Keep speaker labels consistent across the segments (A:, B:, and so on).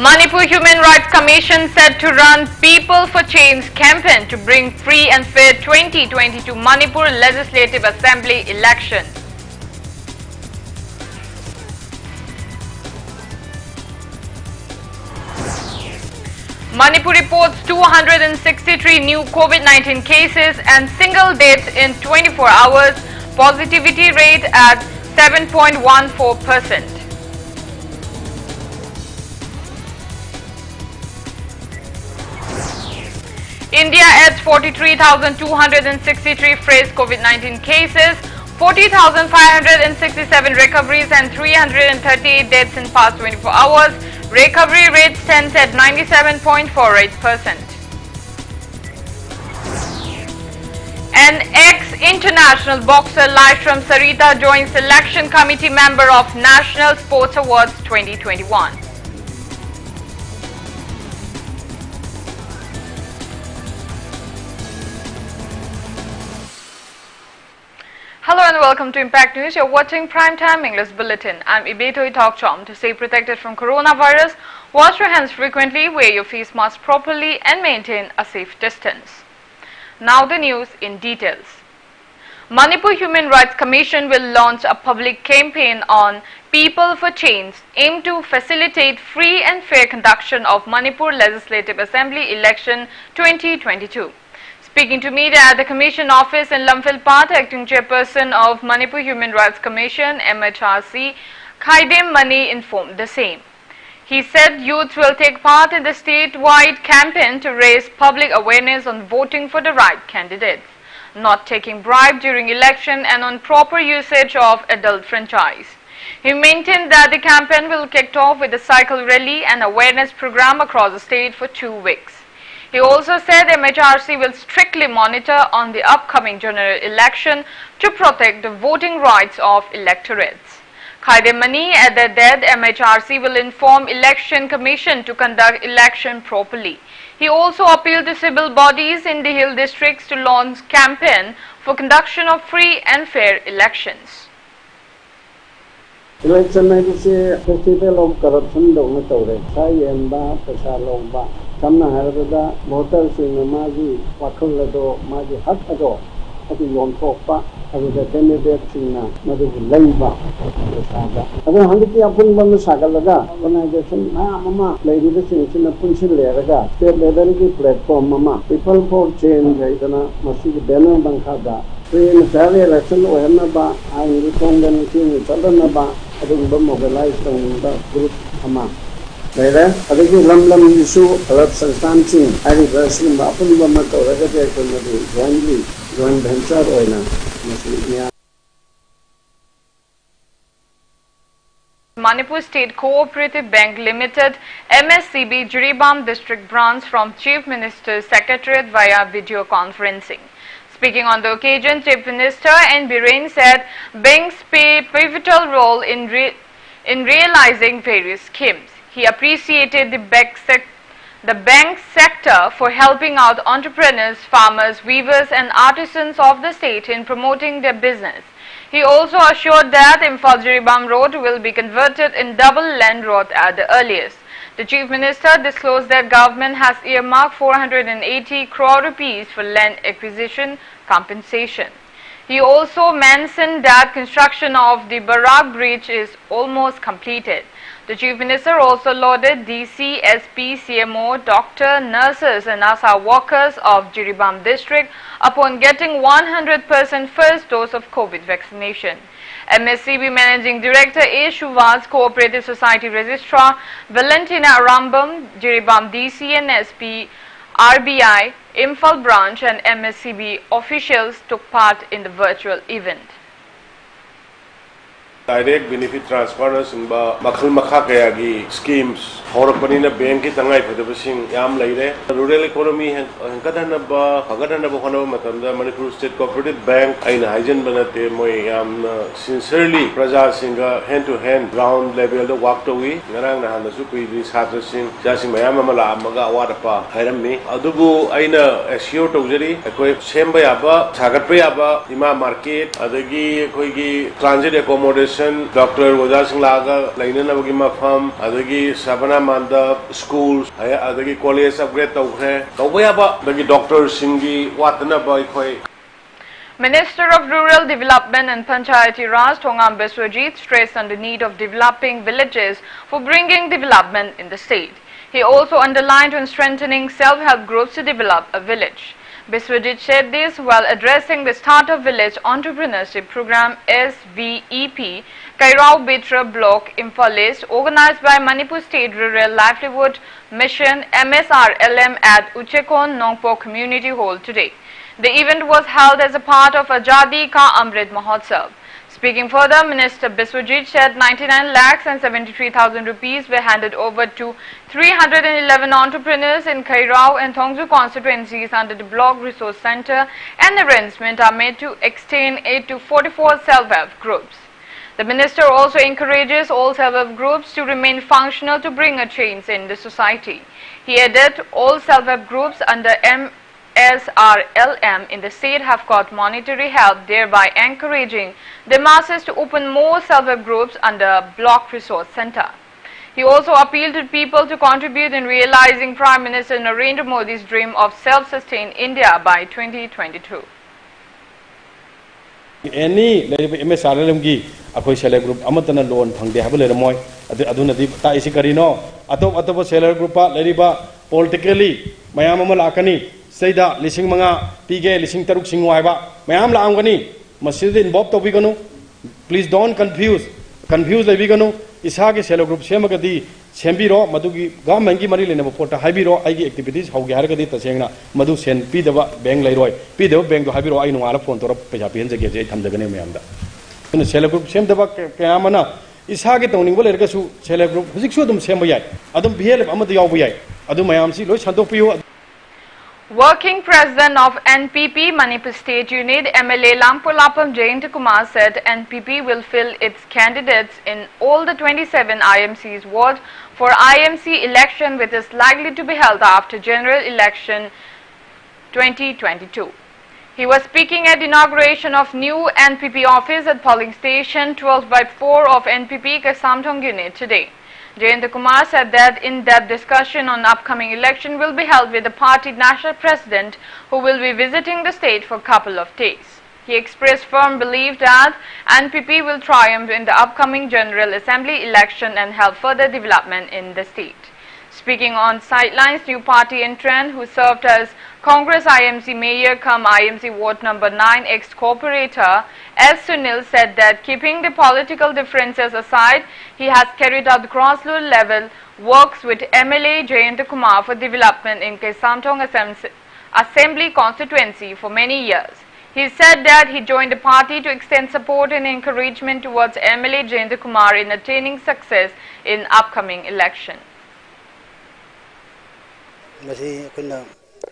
A: Manipur Human Rights Commission set to run People for Change campaign to bring free and fair 2022 Manipur Legislative Assembly election. Manipur reports 263 new COVID-19 cases and single deaths in 24 hours, positivity rate at 7.14%. India adds 43,263 fresh COVID-19 cases, 40,567 recoveries and 338 deaths in past 24 hours. Recovery rate stands at 97.48%. An ex-international boxer Laishram Sarita joins Selection Committee member of National Sports Awards 2021. Hello and welcome to Impact News. You're watching Primetime English Bulletin. I'm Ibethoi Thokchom. To stay protected from coronavirus, wash your hands frequently, wear your face mask properly and maintain a safe distance. Now the news in details. Manipur Human Rights Commission will launch a public campaign on People for Change aimed to facilitate free and fair conduction of Manipur Legislative Assembly election 2022. Speaking to media at the Commission office in Lamphilpat, acting chairperson of Manipur Human Rights Commission (MHRC), Khaidem Mani informed the same. He said youths will take part in the statewide campaign to raise public awareness on voting for the right candidates, not taking bribe during election and on proper usage of adult franchise. He maintained that the campaign will kick off with a cycle rally and awareness program across the state for 2 weeks. He also said MHRC will strictly monitor on the upcoming general election to protect the voting rights of electorates. Khaidem Mani added that MHRC will inform Election Commission to conduct election properly. He also appealed to civil bodies in the hill districts to launch campaign for conduction of free and fair elections.
B: Election is a festival of corruption. Samna Harada, voters in the Maji, Wakulado, Maji Hakado, Ati Lompopa, with the candidates in Madu Laiba. Other Handiki Apun Sagalaga, organization, Mama, Lady Listings in a Punchileraga, state level platform, Mama, People for Change, Masi Dana Bankada, free and fair election, Ohanaba, I returned them in Salanaba, I think mobilized on the group Ama. Later, I think Lam issue of substantial anniversary Mapun Bamato, joint venture oil.
A: Manipur State Cooperative Bank Limited MSCB Jiribam District Branch from Chief Minister's Secretariat via video conferencing. Speaking on the occasion, Chief Minister N. Biren said banks play a pivotal role in realizing various schemes. He appreciated the bank sector for helping out entrepreneurs, farmers, weavers and artisans of the state in promoting their business. He also assured that Imphal-Jiribam Road will be converted in double land road at the earliest. The Chief Minister disclosed that government has earmarked 480 crore rupees for land acquisition compensation. He also mentioned that construction of the Barak Bridge is almost completed. The Chief Minister also lauded DC, SP, CMO, doctor, nurses and ASA workers of Jiribam district upon getting 100% first dose of COVID vaccination. MSCB Managing Director A. Shuvas, Cooperative Society Registrar Valentina Arambam, Jiribam DC and SP, RBI, Imphal branch and MSCB officials took part in the virtual event.
C: Direct benefit transfer simba makhal makha kaya gi schemes horakpani na bank ki tangai phadabasing yam leire rural economy hankadana ba hagadana ba hono matamda Manipur State Cooperative Bank aina haijan banate moi yam sincerely praja singa hand to hand ground level da work to wi ngarang na handa su kui di satra sing jasing mayam amala amaga awada hairamni adubu aina assure tawjari ekoi semba yaba sagat pa yaba ima market adagi ekoi gi transit accommodation education, Doctor Goja Singh Laga, Laina Navagi Mafam, Adagi Sabana Manda, schools, Adagi college upgrade Tauhe, Tawayaba, Dagi Doctor Singhi, Watana Boy.
A: Minister of Rural Development and Panchayati Raj Thokchom Biswajit stressed on the need of developing villages for bringing development in the state. He also underlined on strengthening self-help groups to develop a village. Biswajit said this while addressing the Startup Village Entrepreneurship Program SVEP Kairao Betra Block Imphal East organized by Manipur State Rural Livelihood Mission MSRLM at Uchekon Nongpo Community Hall today. The event was held as a part of Azadi Ka Amrit Mahotsav. Speaking further, Minister Biswajit said 99 lakhs and 73,000 rupees were handed over to 311 entrepreneurs in Kairao and Thongju constituencies under the Block Resource Center, and arrangements are made to extend aid to 44 self-help groups. The minister also encourages all self-help groups to remain functional to bring a change in the society. He added all self-help groups under SRLM in the state have got monetary help, thereby encouraging the masses to open more self-help groups under Block Resource Center. He also appealed to people to contribute in realizing Prime Minister Narendra Modi's dream of self-sustained India by 2022.
D: Any MSRLM gi akoi seller group amatana loan phangde habule ramoy aduna di ta isi karino atop seller group pa leriba politically mayam amal akani Sayda lising mga pige lising taruk singwai ba mayam la amgani masjid involved to bigano. Please don't confuse lebigano isa ke seller group semagadi sembiro madugi government gi mari lena pota habiro ai gi activities hauge hargadi tasengna madu sen pidaba bank lairoi pidaba bank do habiro ai nungala phone to paisa pian jage je thamjagane mayamda tuna seller group semdaba kayamana isa ke tawning bol ergasu seller group hujik su dum semba yai adum bhl amadu yaw yai adu mayam si loi sandok piyo.
A: Working President of NPP Manipur State Unit MLA Langpolapam Jayantakumar said NPP will fill its candidates in all the 27 IMCs ward for IMC election, which is likely to be held after general election 2022. He was speaking at inauguration of new NPP office at polling station 12/4 of NPP Kasamthong unit today. Jayantakumar said that in-depth discussion on upcoming election will be held with the party national president, who will be visiting the state for a couple of days. He expressed firm belief that NPP will triumph in the upcoming General Assembly election and help further development in the state. Speaking on sidelines, new party entrant who served as Congress IMC Mayor cum IMC Ward number 9 ex-corporator S. Sunil said that keeping the political differences aside, he has carried out grassroots level works with MLA Jayantakumar for development in Kasamthong Assembly constituency for many years. He said that he joined the party to extend support and encouragement towards MLA Jayantakumar in attaining success in upcoming election.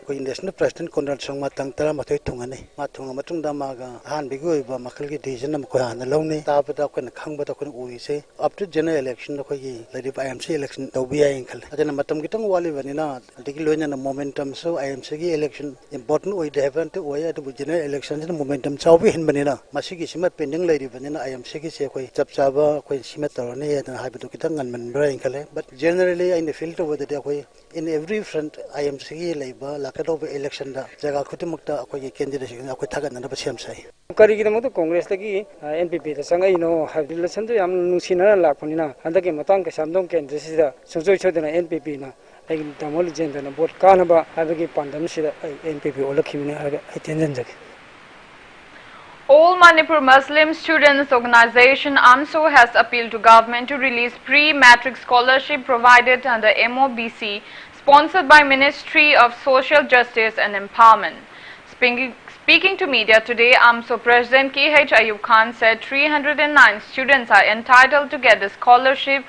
E: National President Conrad Song Matang Tara Matoi Tungani, Matunga Matunda Maga, Han Bigu, Makalgi Division of Kohan alone, Tabata Kun Kangba Kun Uise, up to general election, the Koyi, Lady IMC election, Dobia Inkle. At an Matam Gitan Wali Vanina, Dikiluan and momentum, so IMC election, important way to have to way to general elections and momentum, Sawi in Manila, Masiki Shima pending Lady Vanina, IMC Sekoi, Tapsaba, Queen Shimatarone, and Habitukitang and Manbrain. But generally, in the field over the day, in every front, IMC labor, over election da jaga khutimukta akoi candidate na akoi thagan na basiam sai kari gi mo congress lagi npp da sangai no election to yam nusina lakpunina andake matang ka samdong candidate da sojoi chodena npp na ai tamol jenda na vote kana ba abagi pandam sida npp olakhimini attention jage.
A: All Manipur Muslim Students Organization AMSO has appealed to government to release pre-matric scholarship provided under MOBC, sponsored by Ministry of Social Justice and Empowerment. Speaking to media today, AMSO President KH Ayub Khan said 309 students are entitled to get the scholarship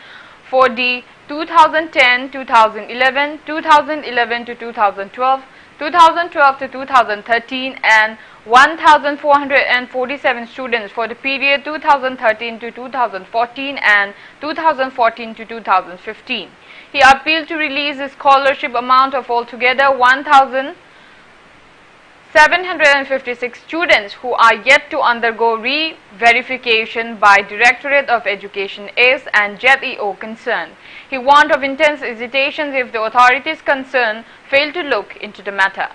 A: for the 2010, 2011, 2011 to 2012, 2012 to 2013 and 1,447 students for the period 2013 to 2014 and 2014 to 2015. He appealed to release a scholarship amount of altogether 1,000 756 students who are yet to undergo re-verification by Directorate of Education ACE and JETEO concerned. He warned of intense hesitations if the authorities concerned fail to look into the matter.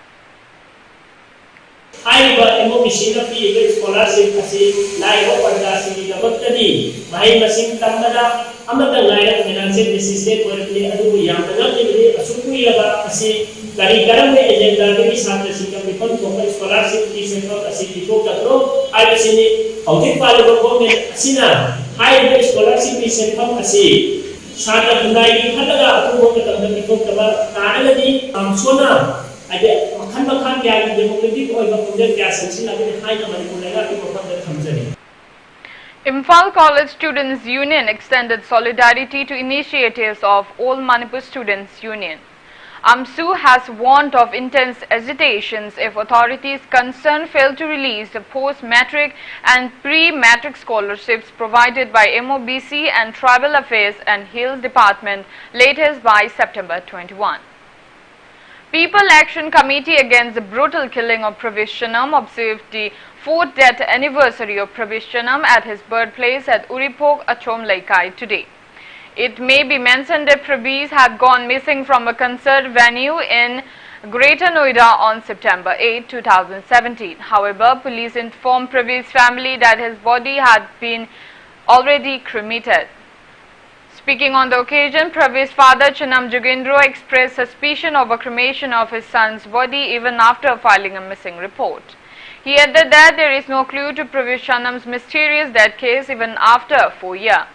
F: Scholarship financial assistance
A: Imphal College Students Union extended solidarity to initiatives of All Manipur Students Union. AMSU has warned of intense hesitations if authorities concerned fail to release the post-matric and pre-matric scholarships provided by MOBC and Tribal Affairs and Hills Department latest by September 21. People Action Committee against the brutal killing of Pravesh Shanam observed the 4th death anniversary of Pravesh Shanam at his birthplace at Uripok, Thokchom Laikai today. It may be mentioned that Pravesh had gone missing from a concert venue in Greater Noida on September 8, 2017. However, police informed Pravesh's family that his body had been already cremated. Speaking on the occasion, Pravesh's father Chanam Jugendro expressed suspicion over cremation of his son's body even after filing a missing report. He added that there is no clue to Pravesh Shanam's mysterious death case even after 4 years.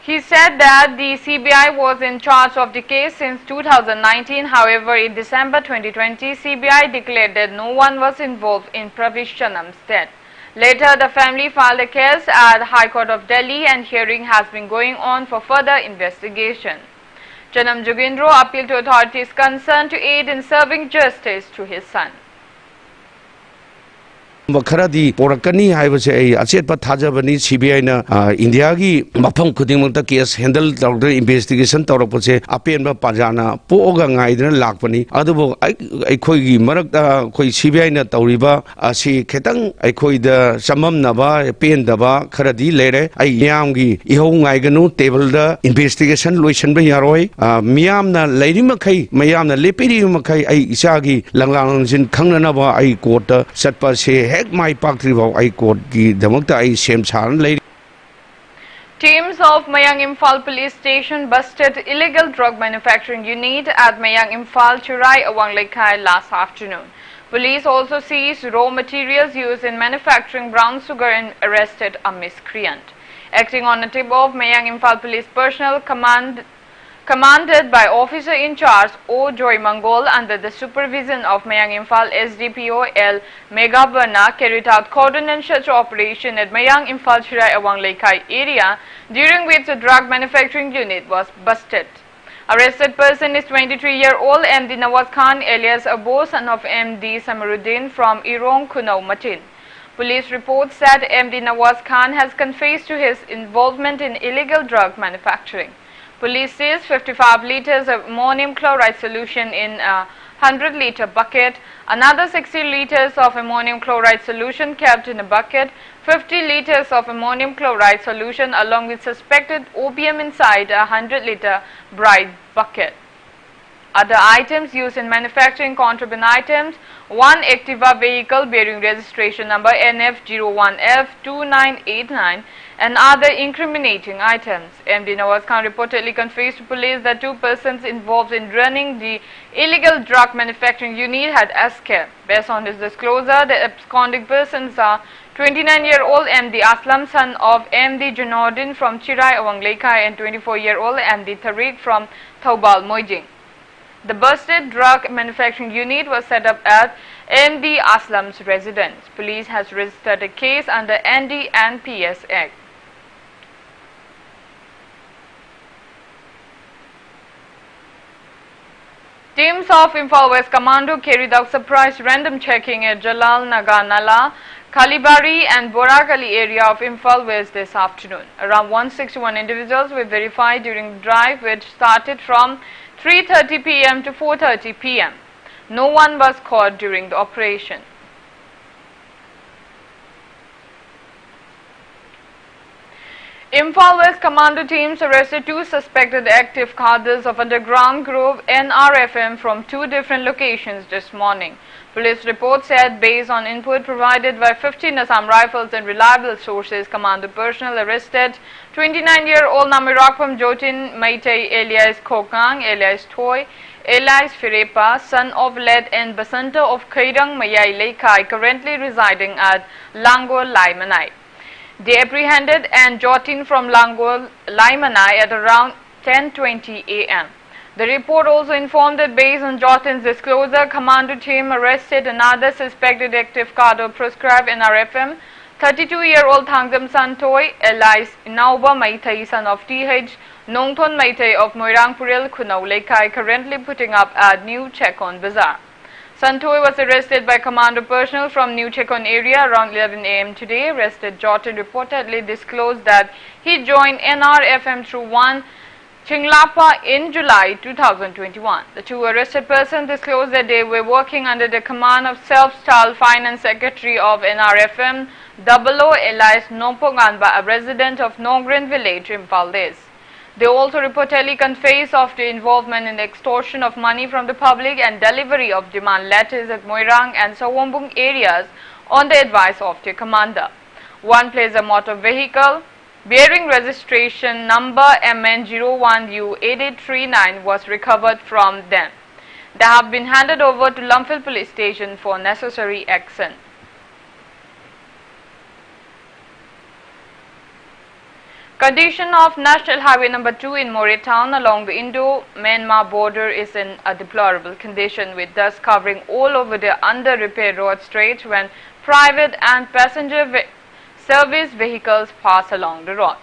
A: He said that the CBI was in charge of the case since 2019. However, in December 2020, CBI declared that no one was involved in Pravesh Shanam's death. Later, the family filed a case at High Court of Delhi and hearing has been going on for further investigation. Chanam Jugendro appealed to authorities concerned to aid in serving justice to his son.
G: Makaradi Porakani, I was a Achet Patajabani, CBI India, Mapam Kudimota case, handle doctor investigation, Toropoche, Apian Pajana, Pogang, Idra Lakpani, Otherbo, Ikoi Marak, Koi CBI Tauriba, Asi Ketang, Ikoi the Samam Nava, Pen Dava, Karadi Lere, Ayamgi, Ihong Iganu, table the investigation, Lucian Bayaroi, Miamna, Lady Makai, Mayamna, Lepidi Makai, Isagi, Langanjin, Kanganava, I quote, Satpa. Heck my Pakrivo, I quote the Mukta I same Chan lady.
A: Teams of Mayang Imphal Police Station busted illegal drug manufacturing unit at Mayang Imphal Churai Awang Laikai last afternoon. Police also seized raw materials used in manufacturing brown sugar and arrested a miscreant. Acting on a tip of Mayang Imphal Police personnel commanded by officer in charge O. Joy Mangol under the supervision of Mayang Imphal SDPO L. Megabarna carried out cordon and search operation at Mayang Imphal Chirai Awang Laikai area, during which a drug manufacturing unit was busted. Arrested person is 23-year-old MD Nawaz Khan alias Abo, son of MD Samaruddin from Irong Kunau Matin. Police reports said MD Nawaz Khan has confessed to his involvement in illegal drug manufacturing. Police seized 55 liters of ammonium chloride solution in a 100-liter bucket, another 60 liters of ammonium chloride solution kept in a bucket, 50 liters of ammonium chloride solution along with suspected opium inside a 100-liter bright bucket. Other items used in manufacturing contraband items: one Activa vehicle bearing registration number NF01F2989 and other incriminating items. MD Nawaz Khan reportedly confessed to police that 2 persons involved in running the illegal drug manufacturing unit had escaped. Based on his disclosure, the absconding persons are 29-year-old MD Aslam, son of MD Janordin from Chirai Awang Laikai, and 24-year-old MD Tariq from Thoubal Moijing. The busted drug manufacturing unit was set up at MD Aslam's residence. Police has registered a case under ND and PS Act. Teams of Imphal West Commando carried out surprise random checking at Jalal Nagar Nala, Kalibari and Borakali area of Imphal West this afternoon. Around 161 individuals were verified during the drive, which started from 3:30 p.m. to 4:30 p.m. No one was caught during the operation. Imphal West commando teams arrested 2 suspected active cadres of underground group NRFM from 2 different locations this morning. Police report said, based on input provided by 15 Assam Rifles and reliable sources, commando personnel arrested 29-year-old Namirakpam Jotin Maitei alias Khokang alias Thoi alias Firepa, son of Led and Basanta of Khairang Mayai Laikai, currently residing at Langol Laimanai. They apprehended and Jotin from Langol Laimanai at around 10:20 a.m. The report also informed that based on Jotin's disclosure, commando team arrested another suspected active cadre prescribed NRFM, 32-year-old Thangdam Santoi, alias Nauba Maithai, son of TH Nongthon Maithai of Moirangpuril Khunau Laikai, currently putting up at New Chekon Bazaar. Santoi was arrested by commando personnel from New Chekon area around 11 a.m. today. Arrested Jotin reportedly disclosed that he joined NRFM through one Chinglapa in July 2021. The 2 arrested persons disclosed that they were working under the command of self-styled finance secretary of NRFM, Double-O alias Nomponganba, a resident of Nongrin village, Imphal East. They also reportedly confessed of their involvement in the extortion of money from the public and delivery of demand letters at Moirang and Sawombung areas on the advice of their commander. One placer motor vehicle bearing registration number MN01U8839 was recovered from them. They have been handed over to Lumphil police station for necessary action. Condition of National Highway number 2 in More town along the Indo-Myanmar border is in a deplorable condition, with dust covering all over the under-repair road stretch when private and passenger service vehicles pass along the road.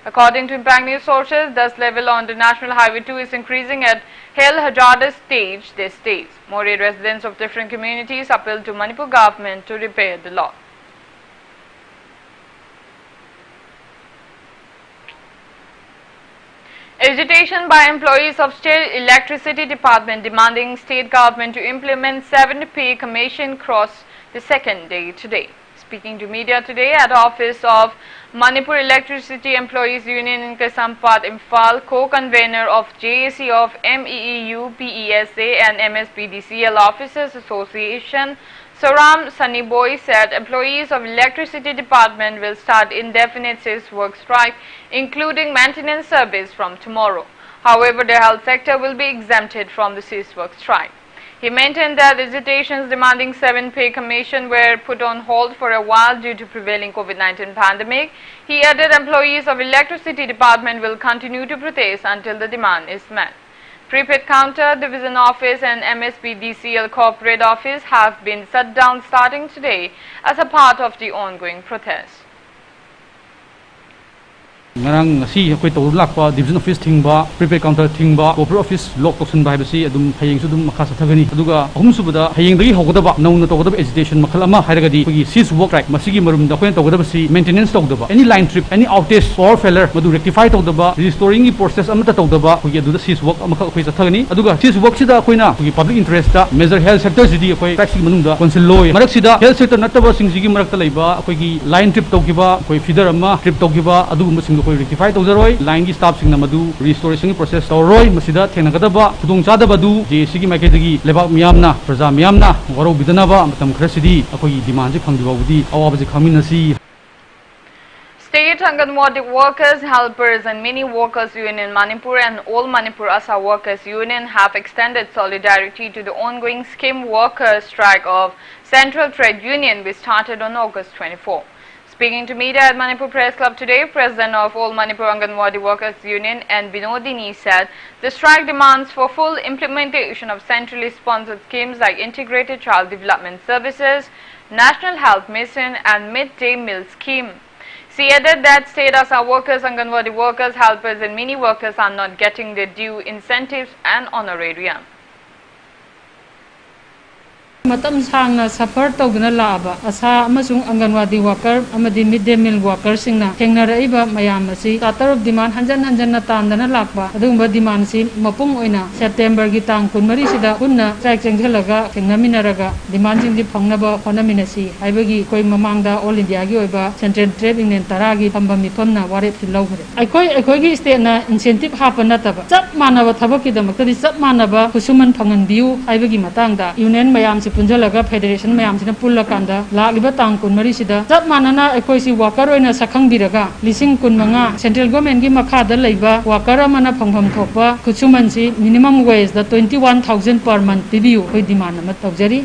A: According to Impact News sources, dust level on the National Highway 2 is increasing at Hell Hazardous stage these days. More residents of different communities appeal to Manipur government to repair the lot. Agitation by employees of State Electricity Department demanding state government to implement 7th pay commission crossed the second day today. Speaking to media today at office of Manipur Electricity Employees Union in Kasampat, Imphal, co-convener of JAC of MEEU, PESA and MSPDCL Officers Association, Saram Sunnyboy, said employees of Electricity Department will start indefinite cease work strike, including maintenance service, from tomorrow. However, the health sector will be exempted from the cease work strike. He maintained that agitations demanding 7th pay commission were put on hold for a while due to prevailing COVID-19 pandemic. He added employees of Electricity Department will continue to protest until the demand is met. Prepaid Counter Division Office and MSPDCL Corporate Office have been shut down starting today as a part of the ongoing protest.
H: Ngarang ngasi akoi to lakpa division office thingba prepaid counter thingba corporate office lock toction bai basi adum hayeng su dum makha sathagani aduga ahum subada hayeng dagi hogodaba nauna togodaba agitation makhal ama hairagadi pagi cease work right masigi marum da khoin togodaba si maintenance togdaba any line trip any outage power failure madu rectify togdaba restoring the process amata togdaba pagi aduda cease work amakha khoi sathagani aduga cease work sida khoina pagi public interest da major health sector sidi khoi taxi manungda council loy marak sida health sector nataba singigi marakta leiba khoi line trip togiba khoi feeder ama trip togiba aduga koi rectify tawzaroi line gi staff singna madu restoration process tawroi masida thengnagadaba khudong chadaba du JC gi maikedagi lebak miyamna praja miyamna waro bidanaba matam khrasidi akoi demand ji phangdibawdi awabaji khaminasi.
A: State Anganwadi Workers, Helpers and Mini Workers Union in Manipur and All Manipur Asa Workers Union have extended solidarity to the ongoing scheme workers strike of Central Trade Union, which started on August 24. Speaking to media at Manipur Press Club today, President of All Manipur Anganwadi Workers Union and Binodini said the strike demands for full implementation of centrally sponsored schemes like Integrated Child Development Services, National Health Mission and Midday Meal Scheme. She added that state Asa workers, Anganwadi workers, helpers and mini workers are not getting their due incentives and honorarium.
I: matam sangna suffer tawduna laaba asa amasung anganwadi worker amadi midday meal worker singna thengnaraiba mayam asi starter of demand hanjan na tandana lakba adumba demand si mapung oina September gi tang 13 sida hunna strike chengthelaga thengnaminaraga demand sing di phangnaba honaminasi haibagi koi mamangda all India gi oiba central trade union taragi thamba mifamna warep silawre aikoi gi state na incentive hapana taba chap manaba thabaki damakti chap manaba kusuman phangan biu haibagi matangda union mayam si punjalaga federation mayam sina pullakanda lagiba tang 13 sida chap manana aikoi si worker oina sakhang biraga lising 15 central government gi makhada leiba worker amana phangham thokpa kusuman si minimum wage da 21,000 per month pibiu koi demand ama tawjari.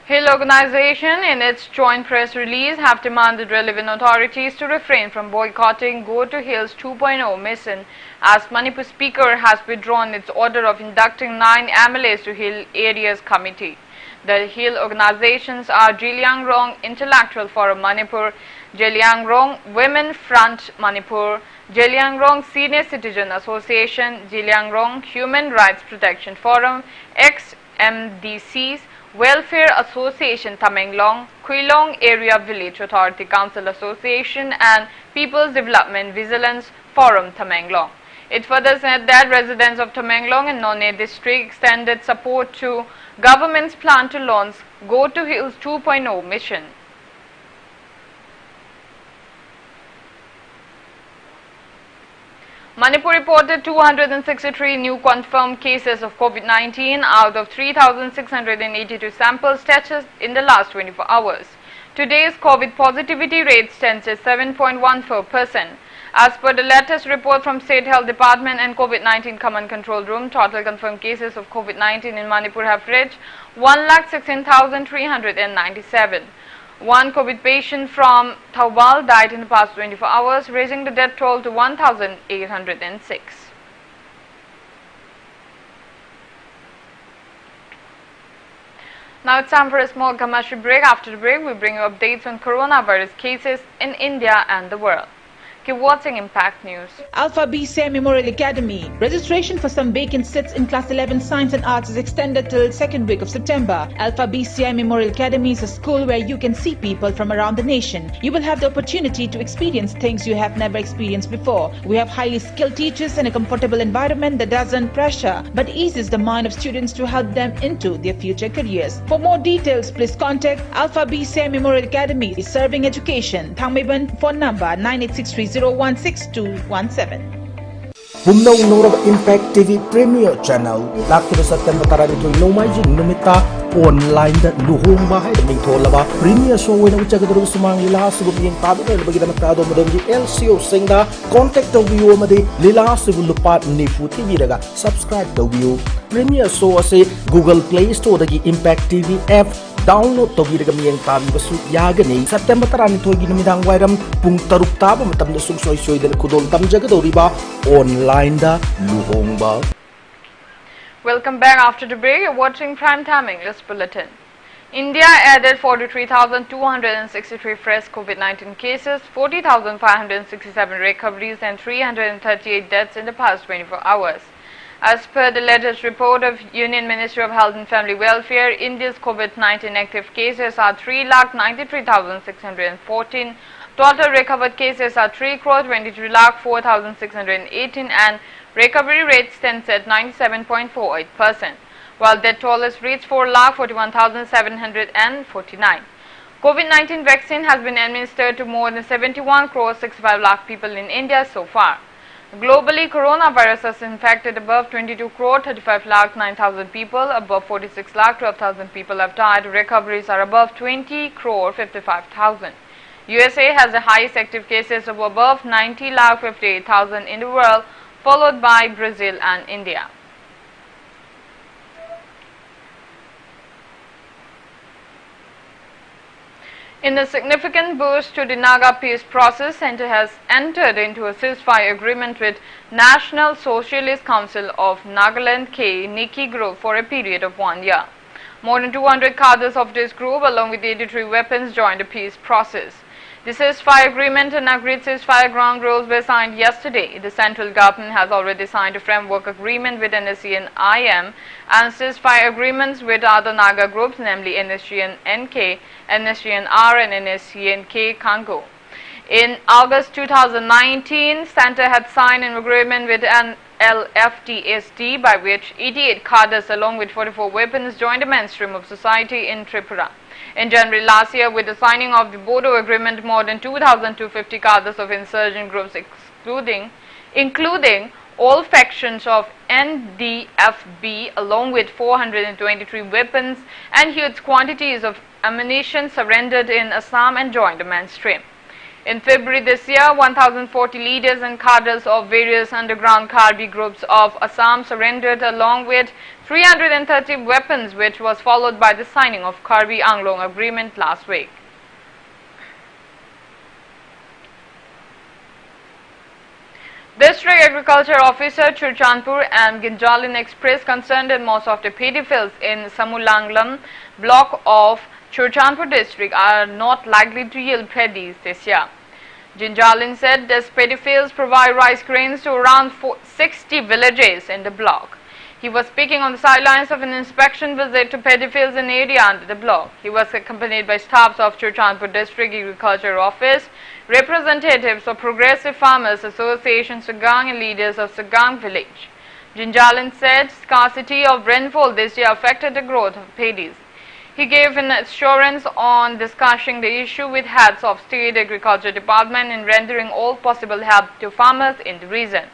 A: Hill Organization, in its joint press release, have demanded relevant authorities to refrain from boycotting Go to Hills 2.0 mission, as Manipur Speaker has withdrawn its order of inducting 9 MLAs to Hill Areas Committee. The Hill organizations are Jiliangrong Intellectual Forum Manipur, Jiliangrong Women Front Manipur, Jiliangrong Senior Citizen Association, Jiliangrong Human Rights Protection Forum, ex-MDCs, Welfare Association Tamenglong, Kuilong Area Village Authority Council Association and People's Development Vigilance Forum Tamenglong. It further said that residents of Tamenglong and Nonne district extended support to government's plan to launch Go to Hills 2.0 mission. Manipur reported 263 new confirmed cases of COVID-19 out of 3,682 samples tested in the last 24 hours. Today's COVID positivity rate stands at 7.14%. As per the latest report from State Health Department and COVID-19 Command Control Room, total confirmed cases of COVID-19 in Manipur have reached 1,16,397. One COVID patient from Thawal died in the past 24 hours, raising the death toll to 1,806. Now it's time for a small commercial break. After the break, we bring you updates on coronavirus cases in India and the world. Keep watching Impact News.
J: Alpha BCI Memorial Academy. Registration for some vacant seats in Class 11 Science and Arts is extended till second week of September. Alpha BCI Memorial Academy is a school where you can see people from around the nation. You will have the opportunity to experience things you have never experienced before. We have highly skilled teachers and a comfortable environment that doesn't pressure but eases the mind of students to help them into their future careers. For more details, please contact Alpha BCI Memorial Academy, serving education. Thangmeban phone number 9863016217.
K: Bumnong Nora Impact TV Premier Channel. Lakto sa September 12 Nomaijing numita online da luhong bahay da mingtholaba premier show na uchagadro sumang lila sugu yang tabi na bagi damat kado madongi LCO singda contact the view madi lila sugu lupat ni futi biraga subscribe the view premier show ase Google Play Store dagi Impact TV app download to biraga miyang tabi basu yagani September 12 ginamidang wairam pung taruk taba matam da sungsoy da kudol tam jagadori ba online da luhong ba.
A: Welcome back after the break. You're watching Primetime English Bulletin. India added 43,263 fresh COVID-19 cases, 40,567 recoveries and 338 deaths in the past 24 hours. As per the latest report of Union Ministry of Health and Family Welfare, India's COVID-19 active cases are 3,93,614. Total recovered cases are 3,22,04,618 and recovery rate stands at 97.48%, while death toll has reached 4,41,749. COVID-19 vaccine has been administered to more than 71 crore 65 lakh people in India so far. Globally, coronavirus has infected above 22 crore 35 lakh 9,000 people, above 46 lakh 12,000 people have died. Recoveries are above 20 crore 55,000. USA has the highest active cases of above 90 lakh 58,000 in the world, followed by Brazil and India. In a significant boost to the Naga peace process, Centre has entered into a ceasefire agreement with National Socialist Council of Nagaland K Nikki Group for a period of 1 year. More than 200 cadres of this group along with 83 weapons joined the peace process. The ceasefire agreement and agreed ceasefire ground rules were signed yesterday. The central government has already signed a framework agreement with NSC and IM and ceasefire agreements with other Naga groups, namely NSG and NK, NSG and R and NSC and K Congo. In August 2019, Center had signed an agreement with an LFTSD by which 88 cadres along with 44 weapons joined the mainstream of society in Tripura. In January last year, with the signing of the Bodo Agreement, more than 2,250 cadres of insurgent groups, including all factions of NDFB, along with 423 weapons and huge quantities of ammunition, surrendered in Assam and joined the mainstream. In February this year, 1,040 leaders and cadres of various underground Karbi groups of Assam surrendered along with 330 weapons, which was followed by the signing of Karbi Anglong Agreement last week. District Agriculture Officer Churchandpur and Ginjalin Express concerned in most of the paddy fields in Samulanglam block of Churchandpur district are not likely to yield paddies this year. Ginjalin said these paddy fields provide rice grains to around 60 villages in the block. He was speaking on the sidelines of an inspection visit to paddy fields in area under the block. He was accompanied by staffs of Churchandpur District Agriculture Office, representatives of Progressive Farmers Association Sagang and leaders of Sagang village. Ginjalin said scarcity of rainfall this year affected the growth of paddies. He gave an assurance on discussing the issue with heads of State Agriculture Department and rendering all possible help to farmers in the region.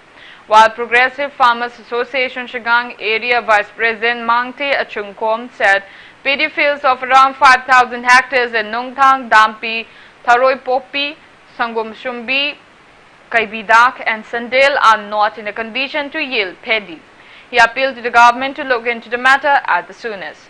A: While Progressive Farmers Association Shagang Area Vice President Mangte Achungkom said paddy fields of around 5,000 hectares in Nungthang, Dampi, Tharoi Popi, Sangom Shumbi, Kaibidak and Sandel are not in a condition to yield paddies. He appealed to the government to look into the matter at the soonest.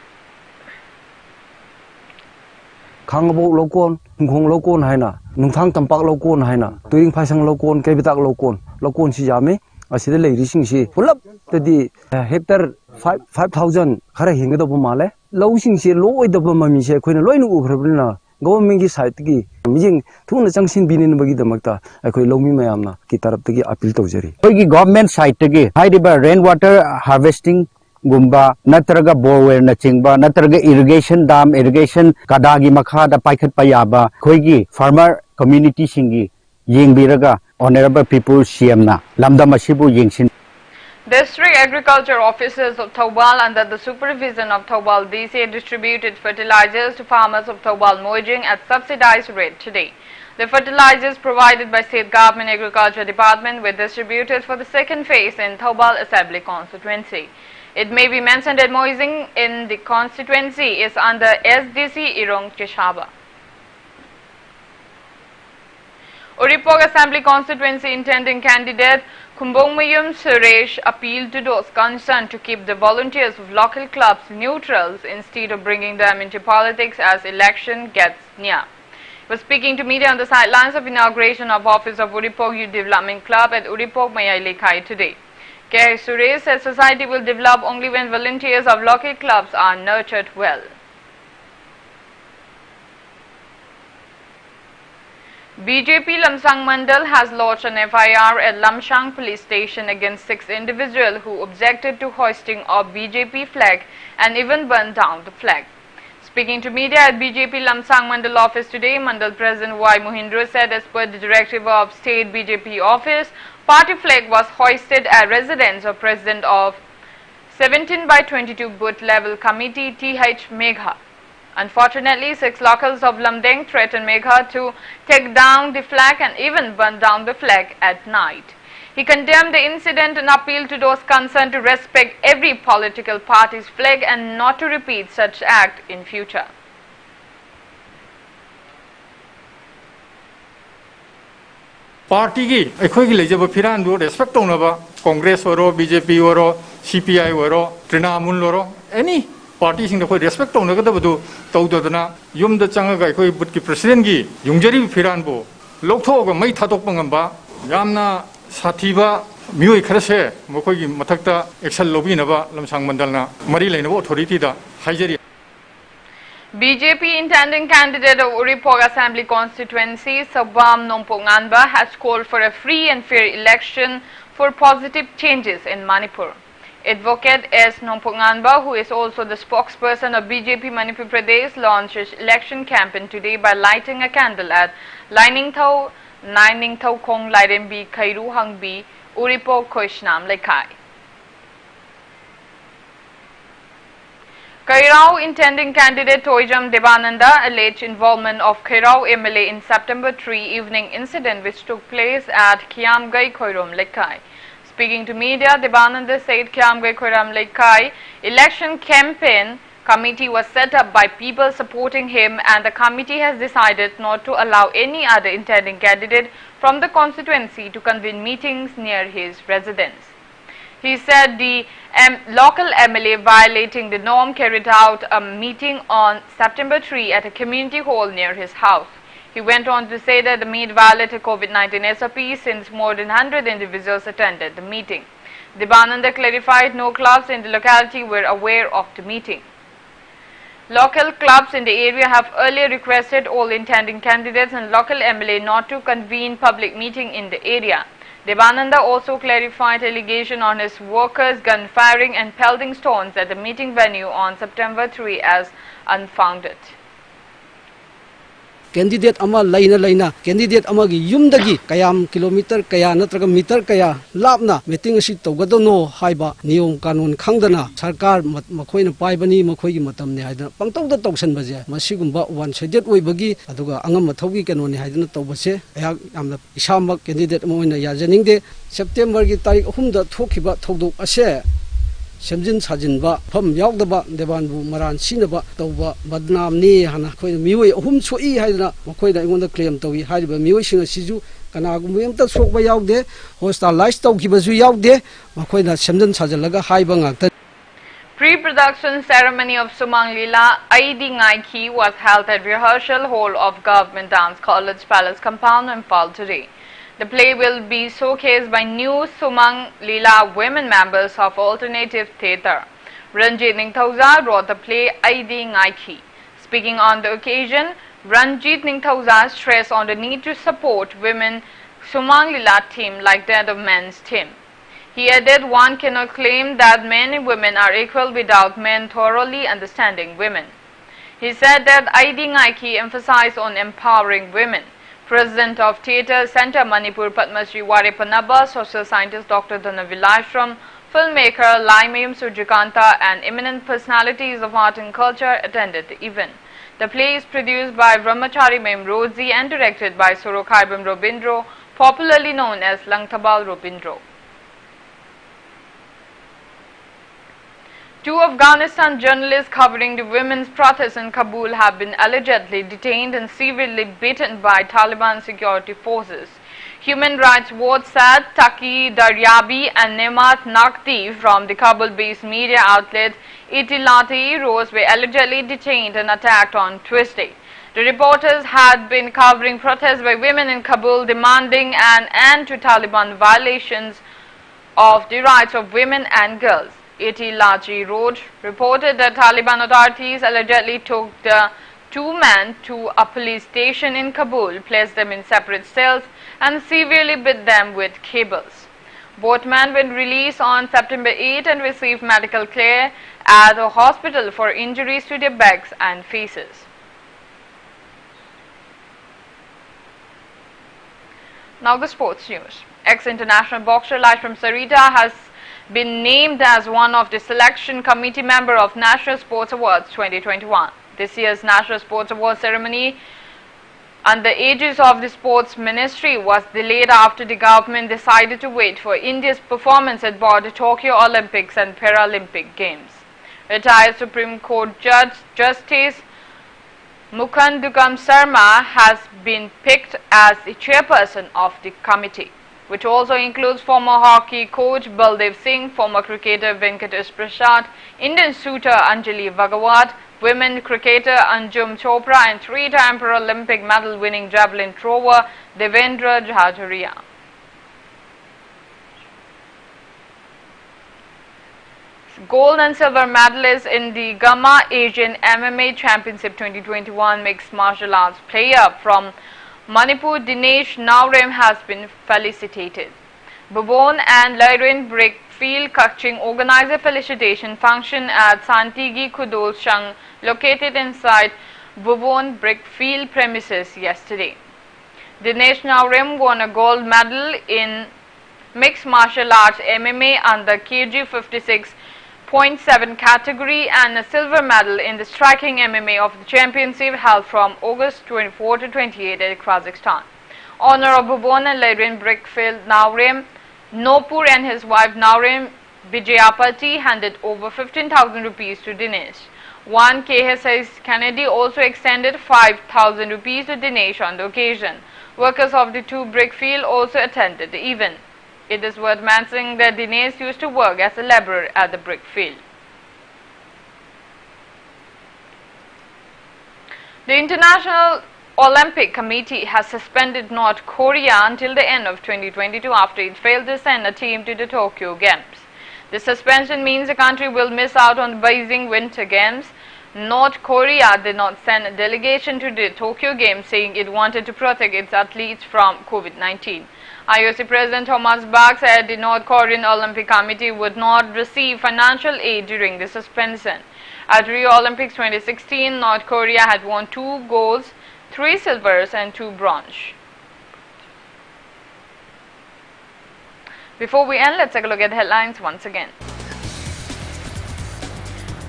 L: Kangabo Lokon, Hong Lokon Haina, Nungthang Tampak Lokon Haina, Tuing Pasang Lokon, Kabitak Lokon, Lokon Sijami, Asida Lady Singsi, pull up the hectare 5,000 Harahinga of Male, Low Singsi, low with the Bumamisha, Queen Loin Ukrabina, Government side Tiki, meaning Tuna Junction being in Bagida Makta, I could low me Mayamna, Kitarap Tiki appeal to Jerry. Government side Tiki, high rainwater harvesting. Gumba, Natraga boreware Nachingba, Natraga irrigation dam, irrigation Kadagi Makada Paikat Payaba, Koigi, farmer community Singi, Ying Biraga, honorable people Siamna, Lambda Masibu Yingshin.
A: District Agriculture Officers of Thobal under the supervision of Thobal DC distributed fertilizers to farmers of Thobal Mojing at subsidized rate today. The fertilizers provided by State Government Agriculture Department were distributed for the second phase in Thobal Assembly constituency. It may be mentioned that Moising in the constituency is under SDC Irong Cheshaba. Uripog Assembly constituency intending candidate Kumbongmayum Suresh appealed to those concerned to keep the volunteers of local clubs neutrals instead of bringing them into politics as election gets near. He was speaking to media on the sidelines of inauguration of office of Uripog Youth Development Club at Uripog Mayailekai today. K. Suresh said society will develop only when volunteers of local clubs are nurtured well. BJP Lamsang Mandal has lodged an FIR at Lamsang police station against 6 individuals who objected to hoisting of BJP flag and even burned down the flag. Speaking to media at BJP Lamsang Mandal office today, Mandal President Y. Mohindra said as per the directive of State BJP office, party flag was hoisted at residence of President of 17/22 booth level committee T.H. Megha. Unfortunately, 6 locals of Lamdeng threatened Megha to take down the flag and even burn down the flag at night. He condemned the incident and appealed to those concerned to respect every political party's flag and not to repeat such act in future.
M: Party gi ekhoi gi lejaba phiran do respect tonaba Congress oro BJP oro CPI oro Trinamool oro any party sing khoi respect tonaga da bu tawdadana yum da changa ga ekhoi but ki president gi yungjari phiran bo loktho ga mai thadok pangamba yamna sathiba mioi kharase mokhoi gi mathakta action lobi naba Lamsang Mandalna mari leinaba authority da haijari.
A: BJP intending candidate of Uripog Assembly constituency, Sabam Nomponganba, has called for a free and fair election for positive changes in Manipur. Advocate S. Nomponganba, who is also the spokesperson of BJP Manipur Pradesh, launched his election campaign today by lighting a candle at Lainingthau, Nainingthau Khong Lairembi, Khairu Hangbi, Uripog Khoishnam Lekai. Kairao intending candidate Thokchom Devananda alleged involvement of Kairao MLA in September 3 evening incident which took place at Kiamgai Khoirom Lekai. Speaking to media, Devananda said Kiamgai Khoirom Lekai election campaign committee was set up by people supporting him, and the committee has decided not to allow any other intending candidate from the constituency to convene meetings near his residence. He said the local MLA violating the norm carried out a meeting on September 3 at a community hall near his house. He went on to say that the meet violated COVID-19 SEP since more than 100 individuals attended the meeting. Devananda clarified no clubs in the locality were aware of the meeting. Local clubs in the area have earlier requested all intending candidates and local MLA not to convene public meeting in the area. Devananda also clarified allegation on his workers gunfiring and pelting stones at the meeting venue on September 3 as unfounded.
N: Candidate ama laina candidate ama gi yumdagi kayam kilometer kaya natraga meter kaya lapna meeting asi tawgadono haiba niyom kanun khangdana sarkar makhoina paibani makhoigi matamne haidana pangtawda tawsanba je masigumba one sided oibagi aduga angam mathogi kanoni haidana tawbase ayak amna isamba candidate mo ina yajaningde September gi tarik 3 da thokhiba thodok ase Semjin Sajinba, Pum Yagdaba, Devanbu, Maran Sinaba, Toba, Badnam Ni, Hana, Miwi, whom so e Hydra, Makoida, I want to claim to be Hydra, Miwishing a Sizu, Kanagum, the Sok by out there, hostile lifestyle keepers we out there, Makoida, Semjin Sajalaga, Haibang.
A: Pre-production ceremony of Sumang Lila ID Ngaiki was held at rehearsal hall of Government Dance College Palace compound in Pal today. The play will be showcased by new Sumang Lila women members of alternative theatre. Ranjit Ningthauza wrote the play ID Ngaiki. Speaking on the occasion, Ranjit Ningthauza stressed on the need to support women Sumang Lila team like that of men's team. He added one cannot claim that men and women are equal without men thoroughly understanding women. He said that ID Ngaiki emphasized on empowering women. President of Theatre Center Manipur Padma Shri Ware Panaba, social scientist Dr. Dhanavilashram, filmmaker Laimayum Sujikanta and eminent personalities of art and culture attended the event. The play is produced by Brahmachari Mem Rozi and directed by Sorokhaibam Robindro, popularly known as Langthabal Robindro. Two Afghanistan journalists covering the women's protests in Kabul have been allegedly detained and severely beaten by Taliban security forces. Human Rights Watch said Taki Daryabi and Nemat Naqdi from the Kabul-based media outlet Itilati Rose were allegedly detained and attacked on Tuesday. The reporters had been covering protests by women in Kabul demanding an end to Taliban violations of the rights of women and girls. Itilati Road reported that Taliban authorities allegedly took the two men to a police station in Kabul, placed them in separate cells and severely beat them with cables. Both men were released on September 8 and received medical care at a hospital for injuries to their backs and faces. Now the sports news. Ex-international boxer Lashram Sarita has been named as one of the selection committee member of National Sports Awards 2021. This year's National Sports Awards ceremony under the aegis of the Sports Ministry was delayed after the government decided to wait for India's performance at both the Tokyo Olympics and Paralympic Games. Retired Supreme Court Judge Justice Mukundukam Sarma has been picked as the chairperson of the committee, which also includes former hockey coach Baldev Singh, former cricketer Venkatesh Prasad, Indian shooter Anjali Bhagawat, women cricketer Anjum Chopra and three-time Paralympic medal-winning javelin thrower Devendra Jhajaria. gold and silver medalists in the Gamma Asian MMA Championship 2021 mixed martial arts player from Manipur, Dinesh Naurem, has been felicitated. Bhuban and Lairin Brickfield Thokchom organized a felicitation function at Santigi Khudol Shang, located inside Bhuban Brickfield premises yesterday. Dinesh Naurem won a gold medal in mixed martial arts MMA under kg 56.7 category and a silver medal in the striking MMA of the championship held from August 24 to 28 at Kazakhstan. Honor of Bhuban and Lairin Brickfield Naurem, Nopur and his wife Naurem Vijayapati handed over 15,000 rupees to Dinesh. One KSS Kennedy also extended 5,000 rupees to Dinesh on the occasion. Workers of the two Brickfield also attended the event. It is worth mentioning that Dinesh used to work as a laborer at the Brickfield. The International Olympic Committee has suspended North Korea until the end of 2022 after it failed to send a team to the Tokyo Games. The suspension means the country will miss out on the Beijing Winter Games. North Korea did not send a delegation to the Tokyo Games, saying it wanted to protect its athletes from COVID-19. IOC President Thomas Bach said the North Korean Olympic Committee would not receive financial aid during the suspension. At Rio Olympics 2016, North Korea had won 2 golds, 3 silvers and 2 bronze. Before we end, let's take a look at the headlines once again.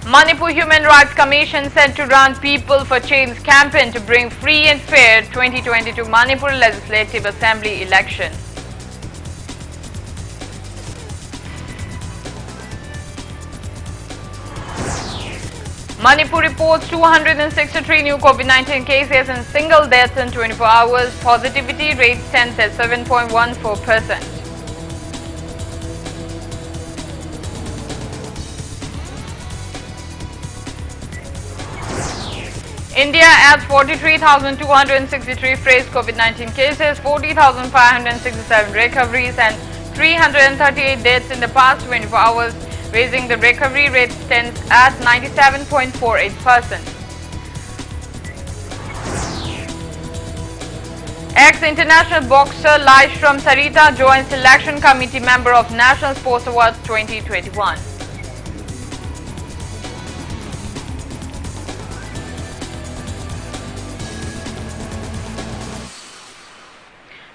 A: Manipur Human Rights Commission said to run People for Change campaign to bring free and fair 2022 Manipur Legislative Assembly election. Manipur reports 263 new COVID-19 cases and single deaths in 24 hours. Positivity rate stands at 7.14%. India adds 43,263 fresh COVID-19 cases, 40,567 recoveries and 338 deaths in the past 24 hours, raising the recovery rate stands at 97.48%. Ex-international boxer Laishram Sarita joins selection committee member of National Sports Awards 2021.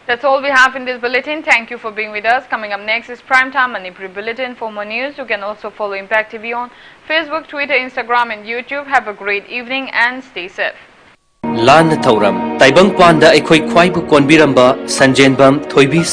A: That's all we have in this bulletin. Thank you for being with us. Coming up next is Primetime Manipur Bulletin. For more news, you can also follow Impact TV on Facebook, Twitter, Instagram and YouTube. Have a great evening and stay safe.
O: Lan Tauram, Taibang Panda Ekoi Kwaibu Konbiramba, Sanjenbam, Thoibi